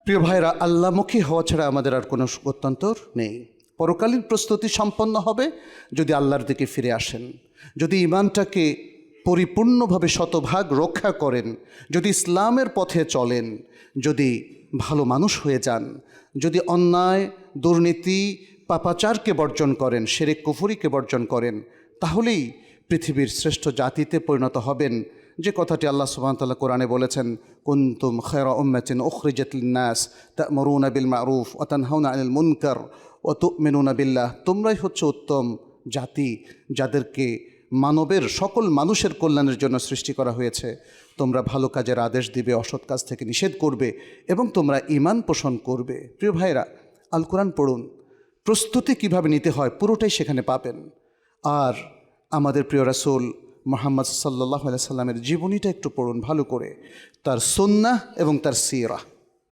প্রিয় ভাইরা, আল্লাহমুখী হওয়া ছাড়া আমাদের আর কোনো গত্যন্তর নেই। পরকালীন প্রস্তুতি সম্পন্ন হবে যদি আল্লাহর দিকে ফিরে আসেন, যদি ঈমানটাকে পরিপূর্ণভাবে শতভাগ রক্ষা করেন, যদি ইসলামের পথে চলেন, যদি ভালো মানুষ হয়ে যান, যদি অন্যায়, দুর্নীতি, পাপাচারকে বর্জন করেন, শিরক কুফরিকে বর্জন করেন, তাহলেই পৃথিবীর শ্রেষ্ঠ জাতিতে পরিণত হবেন। যে কথাটি আল্লাহ সুবহানাহু ওয়া তাআলা কোরআনে বলেছেন, কুনতুম খায়রা উম্মাতিন উখরিজাত লিন-নাস তা'মুরুনা বিল মা'রুফ ওয়া তানহাউনা আনিল মুনকার ওয়া তু'মিনুনা বিল্লাহ। তোমরাই হচ্ছে উত্তম জাতি, যাদেরকে মানবের সকল মানুষের কল্যাণের জন্য সৃষ্টি করা হয়েছে। তোমরা ভালো কাজের আদেশ দিবে, অসৎ কাজ থেকে নিষেধ করবে এবং তোমরা ঈমান পোষণ করবে। প্রিয় ভাইরা, আল কোরআন পড়ুন, প্রস্তুতি কিভাবে নিতে হয় পুরোটাই সেখানে পাবেন। আর আমাদের প্রিয় রাসূল মুহাম্মদ সাল্লাল্লাহু আলাইহি সাল্লামের জীবনীটা একটু পড়ুন ভালো করে, তার সুন্নাহ এবং তার সিরাহ।